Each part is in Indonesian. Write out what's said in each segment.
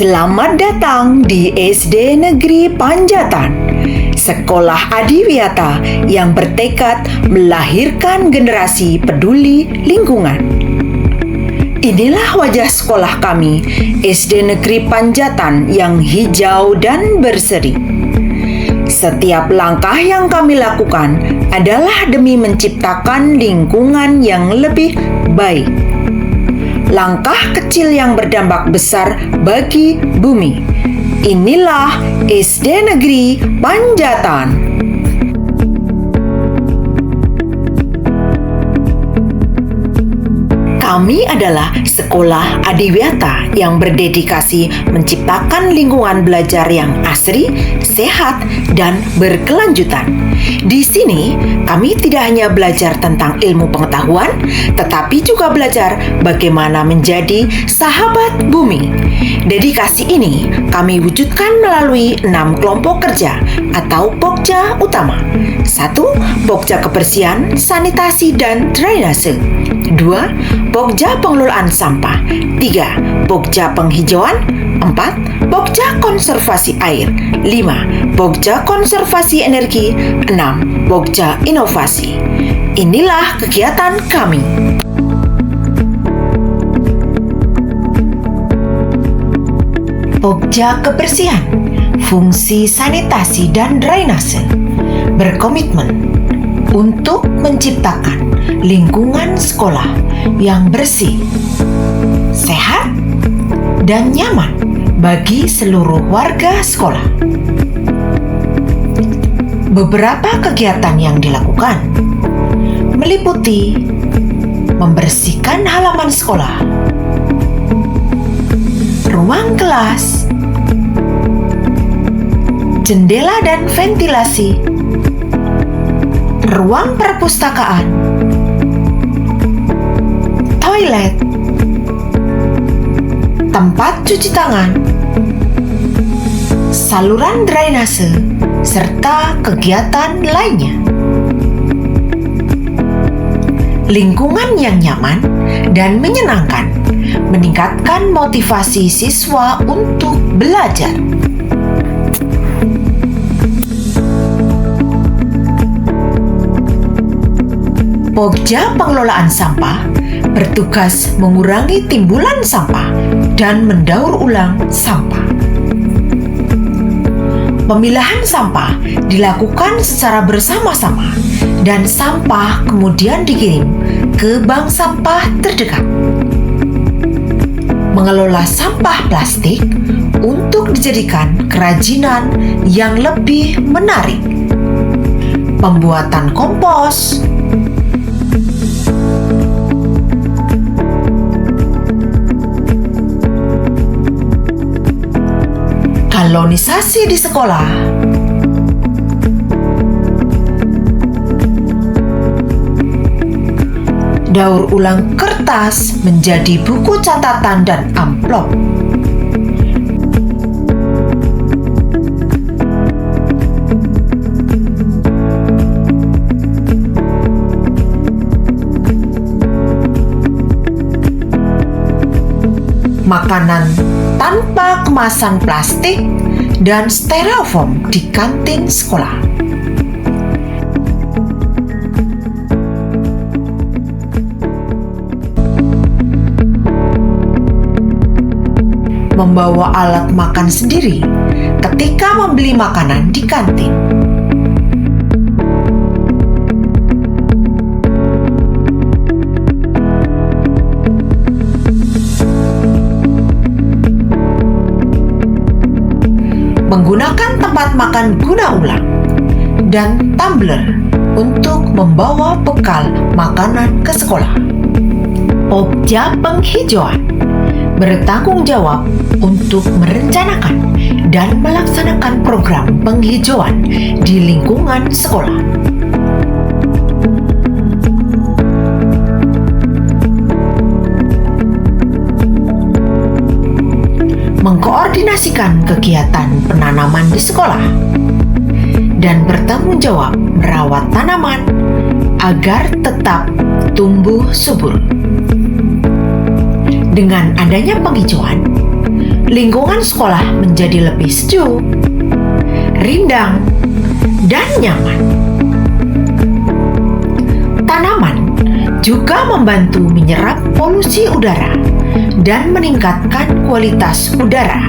Selamat datang di SD Negeri Panjatan, sekolah adiwiyata yang bertekad melahirkan generasi peduli lingkungan. Inilah wajah sekolah kami, SD Negeri Panjatan yang hijau dan berseri. Setiap langkah yang kami lakukan adalah demi menciptakan lingkungan yang lebih baik. Langkah kecil yang berdampak besar bagi bumi. Inilah SD Negeri Panjatan. Kami adalah sekolah adiwiyata yang berdedikasi menciptakan lingkungan belajar yang asri, sehat, dan berkelanjutan. Di sini, kami tidak hanya belajar tentang ilmu pengetahuan, tetapi juga belajar bagaimana menjadi sahabat bumi. Dedikasi ini kami wujudkan melalui 6 kelompok kerja atau pokja utama. 1. Pokja kebersihan, sanitasi, dan drainase. 2. Pokja pengelolaan sampah. 3. Pokja penghijauan. 4. Pokja konservasi air. 5. Pokja konservasi energi. 6. Pokja inovasi. Inilah kegiatan kami. Pokja kebersihan, fungsi sanitasi dan drainase berkomitmen untuk menciptakan lingkungan sekolah yang bersih, sehat, dan nyaman bagi seluruh warga sekolah. Beberapa kegiatan yang dilakukan meliputi membersihkan halaman sekolah, ruang kelas, jendela dan ventilasi, ruang perpustakaan, toilet, tempat cuci tangan, saluran drainase, serta kegiatan lainnya. Lingkungan yang nyaman dan menyenangkan meningkatkan motivasi siswa untuk belajar. Pokja pengelolaan sampah bertugas mengurangi timbulan sampah dan mendaur ulang sampah. Pemilahan sampah dilakukan secara bersama-sama dan sampah kemudian dikirim ke bank sampah terdekat. Mengelola sampah plastik untuk dijadikan kerajinan yang lebih menarik. Pembuatan kompos, kolonisasi di sekolah, daur ulang kertas menjadi buku catatan dan amplop, makanan tanpa kemasan plastik dan styrofoam di kantin sekolah. Membawa alat makan sendiri ketika membeli makanan di kantin. Menggunakan tempat makan guna ulang dan tumbler untuk membawa bekal makanan ke sekolah. Pokja penghijauan bertanggung jawab untuk merencanakan dan melaksanakan program penghijauan di lingkungan sekolah. Mengkoordinasikan kegiatan penanaman di sekolah dan bertanggung jawab merawat tanaman agar tetap tumbuh subur. Dengan adanya penghijauan, lingkungan sekolah menjadi lebih sejuk, rindang, dan nyaman. Tanaman juga membantu menyerap polusi udara dan meningkatkan kualitas udara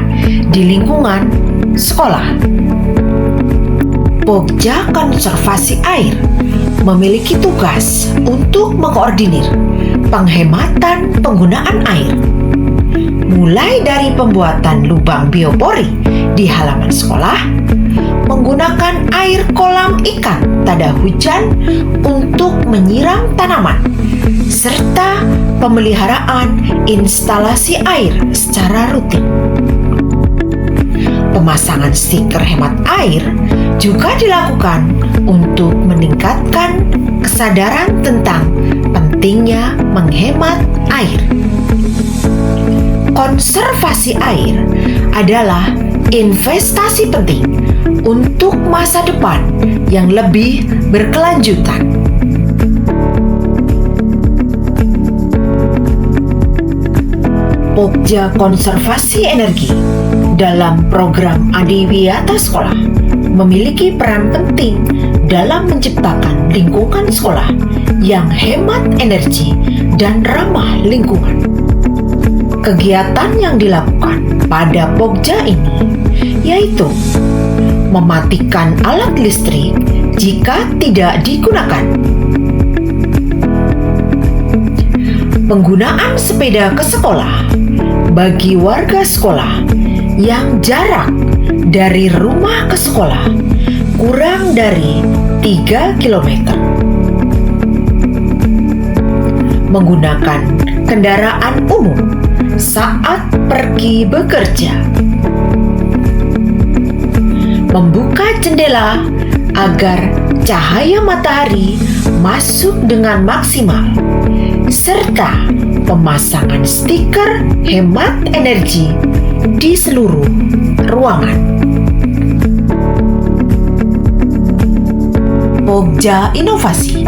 di lingkungan sekolah. Pokja Konservasi Air memiliki tugas untuk mengkoordinir penghematan penggunaan air, mulai dari pembuatan lubang biopori di halaman sekolah, menggunakan air kolam ikan tada hujan untuk menyiram tanaman, serta pemeliharaan instalasi air secara rutin. Pemasangan stiker hemat air juga dilakukan untuk meningkatkan kesadaran tentang pentingnya menghemat air. Konservasi air adalah investasi penting untuk masa depan yang lebih berkelanjutan. Pokja Konservasi Energi dalam program Adiwiyata Sekolah memiliki peran penting dalam menciptakan lingkungan sekolah yang hemat energi dan ramah lingkungan. Kegiatan yang dilakukan pada Pokja ini yaitu mematikan alat listrik jika tidak digunakan, penggunaan sepeda ke sekolah bagi warga sekolah yang jarak dari rumah ke sekolah kurang dari 3 km, menggunakan kendaraan umum saat pergi bekerja, membuka jendela agar cahaya matahari masuk dengan maksimal, serta pemasangan stiker hemat energi di seluruh ruangan. Pokja Inovasi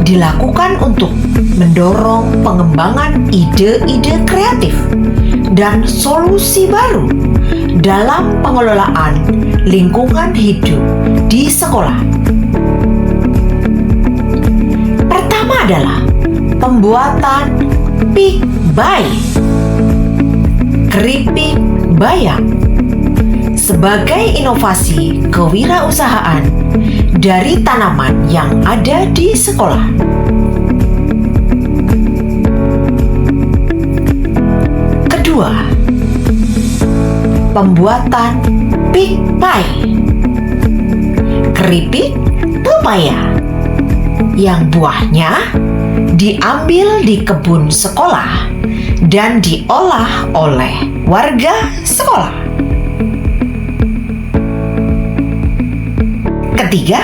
dilakukan untuk mendorong pengembangan ide-ide kreatif dan solusi baru dalam pengelolaan lingkungan hidup di sekolah. Pertama adalah pembuatan Pick Buy, keripik bayam, sebagai inovasi kewirausahaan dari tanaman yang ada di sekolah. Kedua, pembuatan Pick Pie, keripik pepaya yang buahnya diambil di kebun sekolah dan diolah oleh warga sekolah. Ketiga,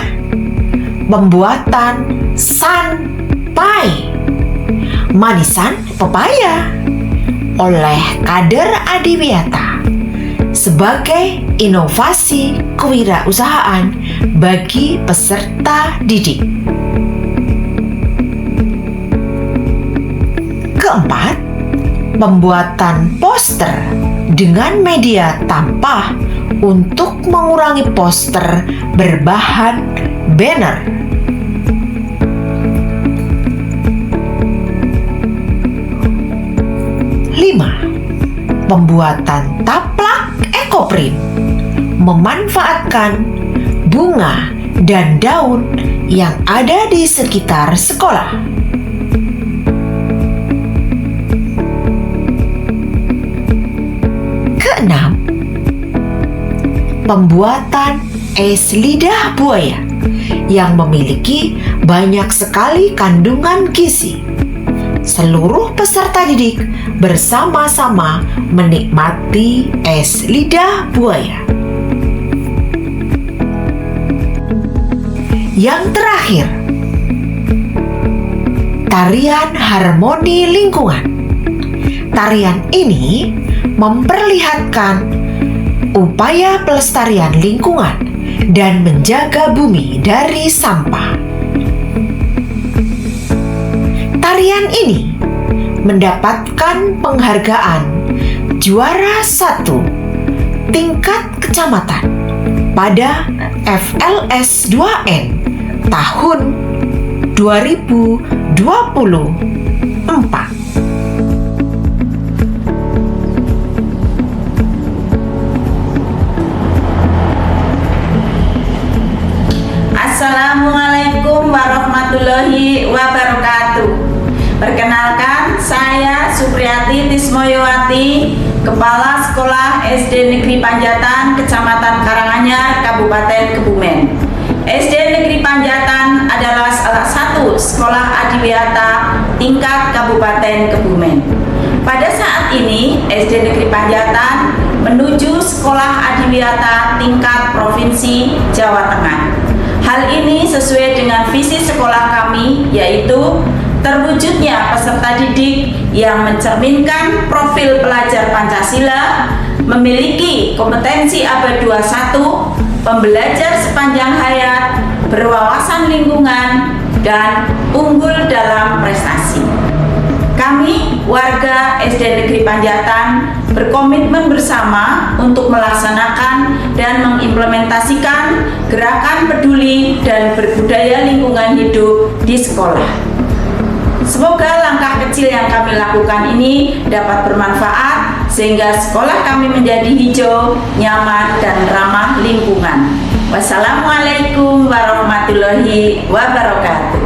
pembuatan Sun Pie, manisan pepaya, oleh kader Adiwiyata sebagai inovasi kewirausahaan bagi peserta didik. Keempat, pembuatan poster dengan media tampah untuk mengurangi poster berbahan banner. Lima, pembuatan taplak ekoprint, memanfaatkan bunga dan daun yang ada di sekitar sekolah. Keenam, pembuatan es lidah buaya yang memiliki banyak sekali kandungan gizi. Seluruh peserta didik bersama-sama menikmati es lidah buaya. Yang terakhir, tarian harmoni lingkungan. Tarian ini memperlihatkan upaya pelestarian lingkungan dan menjaga bumi dari sampah. Tarian ini mendapatkan penghargaan juara 1 tingkat kecamatan pada FLS 2N tahun 2024. Assalamualaikum warahmatullahi wabarakatuh. Perkenalkan, saya Supriyati Tismoyowati, Kepala Sekolah SD Negeri Panjatan, Kecamatan Karanganyar, Kabupaten Kebumen. SD Negeri Panjatan adalah salah satu sekolah adiwiyata tingkat Kabupaten Kebumen. Pada saat ini, SD Negeri Panjatan menuju sekolah adiwiyata tingkat Provinsi Jawa Tengah. Hal ini sesuai dengan visi sekolah kami, yaitu terwujudnya peserta didik yang mencerminkan profil pelajar Pancasila, memiliki kompetensi abad 21, pembelajar sepanjang hayat, berwawasan lingkungan, dan unggul dalam prestasi. Kami, warga SD Negeri Panjatan, berkomitmen bersama untuk melaksanakan dan mengimplementasikan gerakan peduli dan berbudaya lingkungan hidup di sekolah. Semoga langkah kecil yang kami lakukan ini dapat bermanfaat sehingga sekolah kami menjadi hijau, nyaman, dan ramah lingkungan. Wassalamualaikum warahmatullahi wabarakatuh.